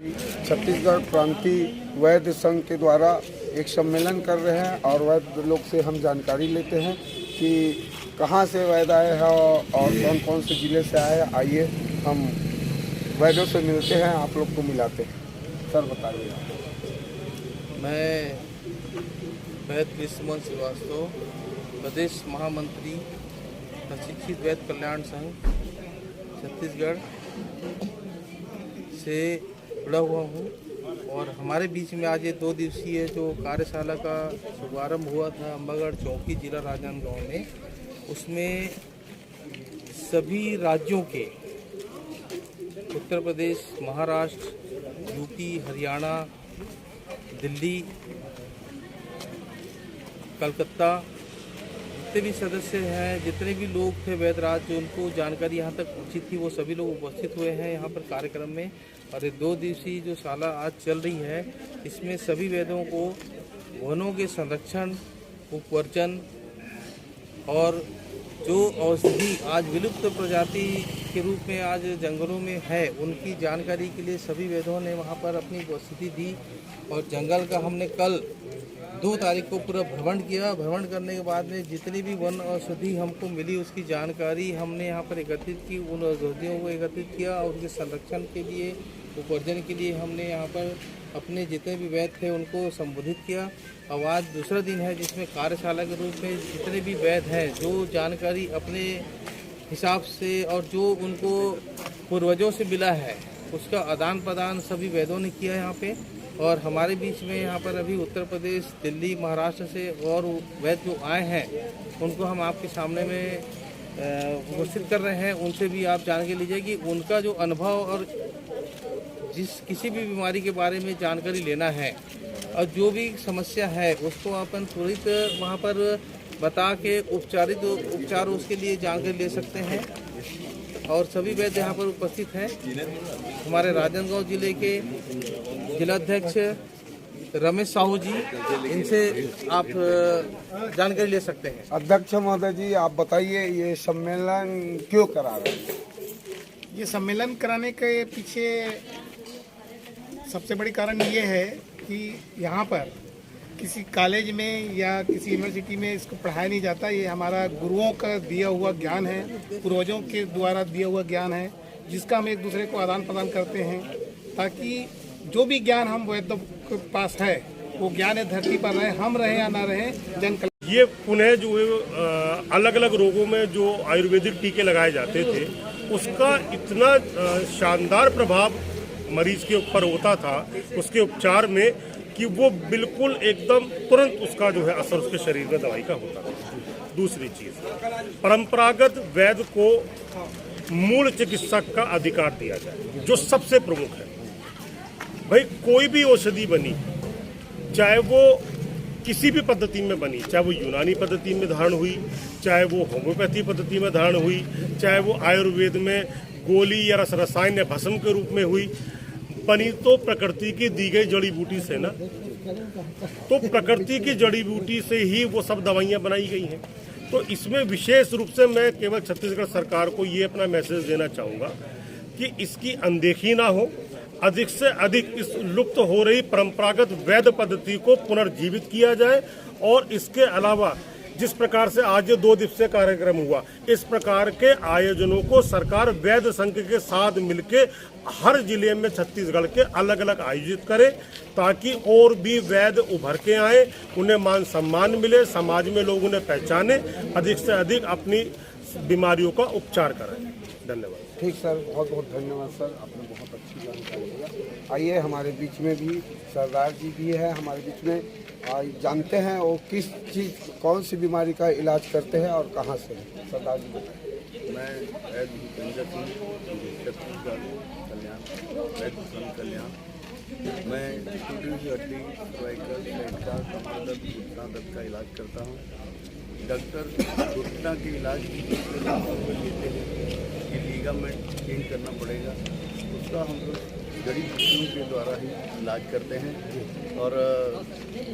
छत्तीसगढ़ प्रांतीय वैद्य संघ के द्वारा एक सम्मेलन कर रहे हैं और वैद्य लोग से हम जानकारी लेते हैं कि कहाँ से वैद्य आए हैं और कौन कौन से जिले से आए हैं। आइए हम वैद्यों से मिलते हैं, आप लोग को मिलाते हैं। सर बताइए। मैं वैद्य कृष्णमोहन श्रीवास्तव, प्रदेश महामंत्री प्रशिक्षित वैद्य कल्याण संघ छत्तीसगढ़ से जुड़ा हुआ हूँ और हमारे बीच में आज ये 2 दिवसीय जो कार्यशाला का शुभारंभ हुआ था अंबागढ़ चौकी जिला राजनांदगांव में, उसमें सभी राज्यों के उत्तर प्रदेश, महाराष्ट्र, यूपी, हरियाणा, दिल्ली, कलकत्ता जितने भी सदस्य हैं, जितने भी लोग थे वैद्य राज जो उनको जानकारी यहाँ तक पहुँची थी, वो सभी लोग उपस्थित हुए हैं यहाँ पर कार्यक्रम में। और ये 2 दिवसीय जो शाला आज चल रही है, इसमें सभी वैद्यों को वनों के संरक्षण, उपवर्जन और जो औषधि आज विलुप्त प्रजाति के रूप में आज जंगलों में है, उनकी जानकारी के लिए सभी वैद्यों ने वहाँ पर अपनी उपस्थिति दी। और जंगल का हमने कल 2 तारीख को पूरा भ्रमण किया। भ्रमण करने के बाद में जितनी भी वन औषधि हमको मिली उसकी जानकारी हमने यहाँ पर एकत्रित की, उन औषधियों को एकत्रित किया और उनके संरक्षण के लिए, उपवर्जन के लिए हमने यहाँ पर अपने जितने भी वैद्य थे उनको संबोधित किया। अब आज दूसरा दिन है जिसमें कार्यशाला के रूप में जितने भी वैद्य हैं जो जानकारी अपने हिसाब से और जो उनको पूर्वजों से मिला है उसका आदान प्रदान सभी वैद्यों ने किया यहाँ पे। और हमारे बीच में यहाँ पर अभी उत्तर प्रदेश, दिल्ली, महाराष्ट्र से और वैद्य जो आए हैं उनको हम आपके सामने में घोषित कर रहे हैं। उनसे भी आप जान के लीजिए कि उनका जो अनुभव और किसी भी बीमारी के बारे में जानकारी लेना है और जो भी समस्या है उसको अपन त्वरित वहाँ पर बता के उपचार उसके लिए जानकारी ले सकते हैं। और सभी वैद्य यहाँ पर उपस्थित हैं। हमारे राजनांदगांव जिले के जिलाध्यक्ष रमेश साहू जी, इनसे आप जानकारी ले सकते हैं। अध्यक्ष महोदय जी, आप बताइए ये सम्मेलन क्यों करा रहे हैं? ये सम्मेलन कराने के पीछे सबसे बड़ी कारण ये है कि यहाँ पर किसी कॉलेज में या किसी यूनिवर्सिटी में इसको पढ़ाया नहीं जाता। ये हमारा गुरुओं का दिया हुआ ज्ञान है, पूर्वजों के द्वारा दिया हुआ ज्ञान है, जिसका हम एक दूसरे को आदान प्रदान करते हैं ताकि जो भी ज्ञान हम वैद्यों के पास है वो ज्ञान है धरती पर रहे, हम रहें या ना रहें, जन कल्याण। ये पुनः जो अलग अलग रोगों में जो आयुर्वेदिक टीके लगाए जाते थे उसका इतना शानदार प्रभाव मरीज के ऊपर होता था उसके उपचार में कि वो बिल्कुल एकदम तुरंत उसका जो है असर उसके शरीर में दवाई का होता था। दूसरी चीज, परंपरागत वैद्य को मूल चिकित्सक का अधिकार दिया जाए, जो सबसे प्रमुख है। भाई कोई भी औषधि बनी, चाहे वो किसी भी पद्धति में बनी, चाहे वो यूनानी पद्धति में धारण हुई, चाहे वो होम्योपैथी पद्धति में धारण हुई, चाहे वो आयुर्वेद में गोली या रसायन या भस्म के रूप में हुई, बनी तो प्रकृति की दी गई जड़ी बूटी से ना। तो प्रकृति की जड़ी बूटी से ही वो सब दवाइयाँ बनाई गई हैं। तो इसमें विशेष रूप से मैं केवल छत्तीसगढ़ सरकार को ये अपना मैसेज देना चाहूँगा कि इसकी अनदेखी ना हो, अधिक से अधिक इस लुप्त हो रही परंपरागत वैद्य पद्धति को पुनर्जीवित किया जाए। और इसके अलावा जिस प्रकार से आज ये 2 दिवसीय कार्यक्रम हुआ, इस प्रकार के आयोजनों को सरकार वैद्य संघ के साथ मिलके हर जिले में छत्तीसगढ़ के अलग अलग आयोजित करे, ताकि और भी वैद्य उभर के आए, उन्हें मान सम्मान मिले, समाज में लोग उन्हें पहचाने, अधिक से अधिक अपनी बीमारियों का उपचार करें। धन्यवाद। ठीक सर, बहुत बहुत धन्यवाद सर, आपने बहुत अच्छी जानकारी दिया। आइए हमारे बीच में भी सरदार जी भी है हमारे बीच में, जानते हैं वो किस चीज़, कौन सी बीमारी का इलाज करते हैं और कहाँ से। सरदार जी मैं वैद्य भूपेंद्र सिंह, छत्तीसगढ़ कल्याण, वैद्य संघ कल्याण। मैं टूटी हुई हड्डी, सर्वाइकल, पेट का, कमर दर्द, घुटना दर्द का इलाज करता हूँ। डॉक्टर घुटना के इलाज लेते हैं कि लीगामेंट चेंज करना पड़ेगा, उसका हम लोग जड़ी बूटियों के द्वारा ही इलाज करते हैं। और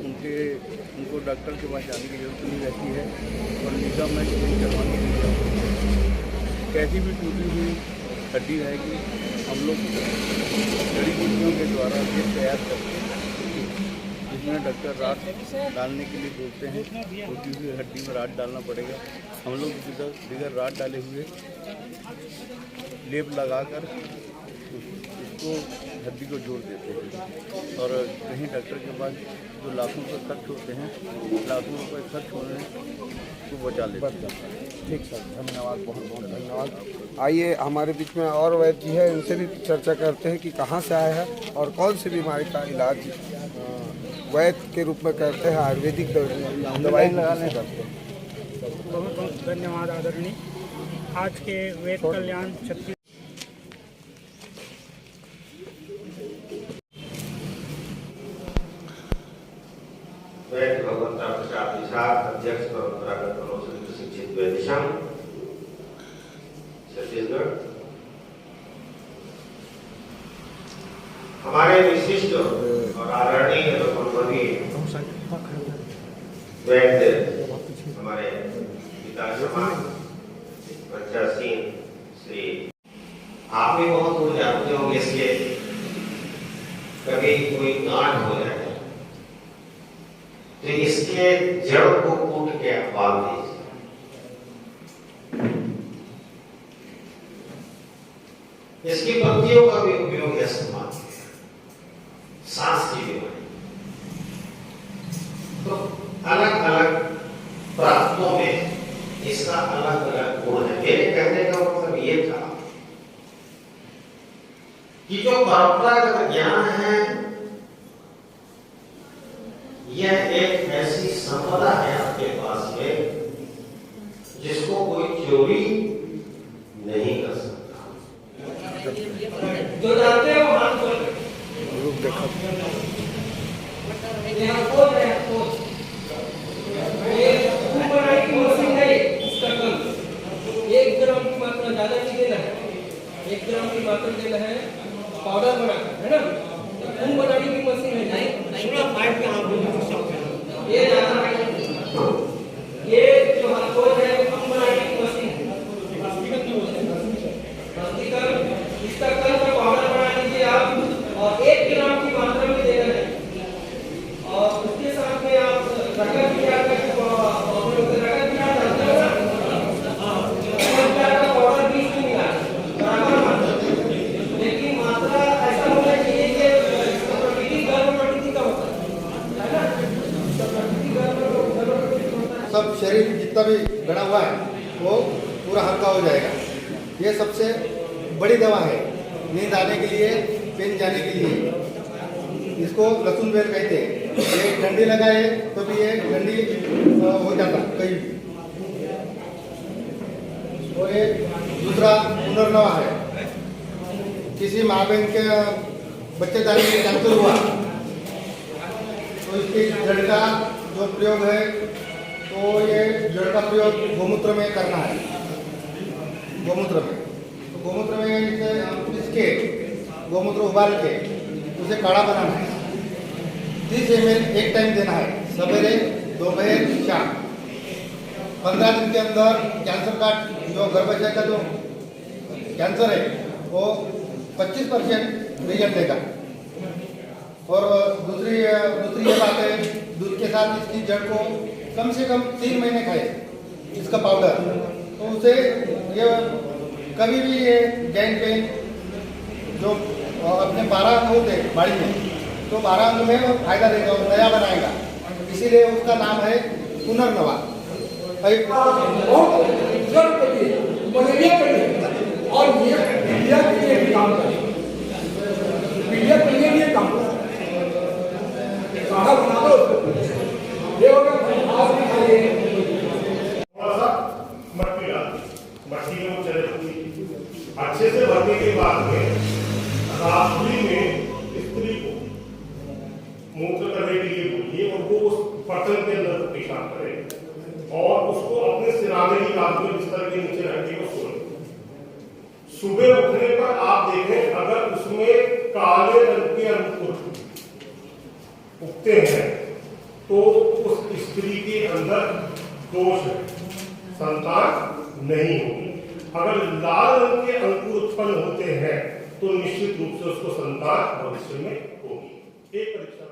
उनको डॉक्टर के पास जाने की जरूरत नहीं रहती है। और लीगामेंट चेंज करवाने के लिए कैसी भी टूटी हुई हड्डी रहेगी हम लोग जड़ी बूटियों के द्वारा ये तैयार करते हैं, जिसमें डॉक्टर रात डालने के लिए बोलते हैं, टूटी हुई हड्डी में रात डालना पड़ेगा। हम लोग बगैर रात डाले हुए लेप लगाकर उसको हड्डी को जोड़ देते हैं। और कहीं डॉक्टर के पास जो लाखों रुपये खर्च होते हैं, लाखों रुपये खर्च होने को बचा लेते हैं। ठीक सर, धन्यवाद, बहुत बहुत धन्यवाद। आइए हमारे बीच में और वैद्य जी है, इनसे भी चर्चा करते हैं कि कहाँ से आए हैं और कौन सी बीमारी का इलाज वैद्य के रूप में करते हैं, आयुर्वेदिक दवाई लगाने करते हैं। बहुत बहुत धन्यवाद आदरणीय। आज के वेद कल्याण छत्तीस वैद्य भगवंता प्रसाद निषाद, अध्यक्ष परंपरागत मनोचिकित्सक प्रशिक्षित वैद्य संघ छत्तीसगढ़। हमारे विशिष्ट और आदरणीय अनुभवी वैद्य हमारे पिता समान बच्चा सिंह श्री, आप भी बहुत दूर जानते होंगे इसके, कभी कोई गांठ हो जाए तो इसके जड़ को कूट के बांध दीजिए। इसकी पत्तियों का भी उपयोग इस्तेमाल, सांस की बीमारी, तो अलग अलग प्रांतों में इसका अलग अलग गुण है। मेरे कहने का मतलब ये था कि जो परंपरागत ज्ञान है यह एक ऐसी संपदा है आपके पास में जिसको कोई चोरी नहीं कर सकता। जो जानते हो हाथ खोल एक ग्राम की मात्रा ज्यादा नहीं देना है, 1 ग्राम की मात्रा देना है पाउडर बनाकर, है ना। खून बनाने की मशीन है, ये ये जो हाथों है खून बनाने की मशीन है, इसका कल का पाउडर बना लीजिए आप और 1 ग्राम की मात्रा में देना है। और उसके साथ में आप रगत भी आकर सब शरीर जितना भी गड़ा हुआ है वो पूरा हल्का हो जाएगा। ये सबसे बड़ी दवा है नींद आने के लिए, पेन जाने के लिए। इसको लहसुन बेर कहते हैं। ये डंडी लगाए तो भी ये डंडी हो जाता कहीं भी। और ये दूसरा पुनर्नवा है। किसी माँ बहन के बच्चे जाने के कैंसर हुआ तो इसकी जड़ का जो प्रयोग है तो ये जड़ का प्रयोग गोमूत्र में करना है। गोमूत्र में तो गोमूत्र में इसके गोमूत्र उबाल के उसे काढ़ा बनाना है। 30 ml एक टाइम देना है, सवेरे दोपहर शाम। 15 दिन के अंदर कैंसर का जो गर्भाशय का जो कैंसर है वो 25% रिजल्ट देगा। और दूसरी ये बात है, दूध के साथ इसकी जड़ को कम से कम 3 महीने खाए इसका पाउडर, तो उसे ये कभी भी ये जॉइंट पेन जो अपने 12 अंग होते बॉडी में, तो 12 अंग में वो फायदा देगा और नया बनाएगा। इसीलिए उसका नाम है पुनर्नवा। और मीडिया के लिए भी काम करें, मीडिया के लिए भी काम करें। बना दो ये होगा मट्टी में वो चले अच्छे से भरने के बाद में रात्रि में स्त्री को मूत्र करने के लिए बोलिए और वो उस बर्तन के अंदर पेशाब करे और उसको अपने सिराने की काट में बिस्तर के नीचे रख के सोए। सुबह उठने पर आप देखें अगर उसमें काले रंग के अंकुर उगते हैं तो उस स्त्री के अंदर दोष है, संतान नहीं होगी। अगर लाल रंग के अंकुर उत्पन्न होते हैं तो निश्चित रूप से उसको संतान भविष्य में होगी। एक परीक्षा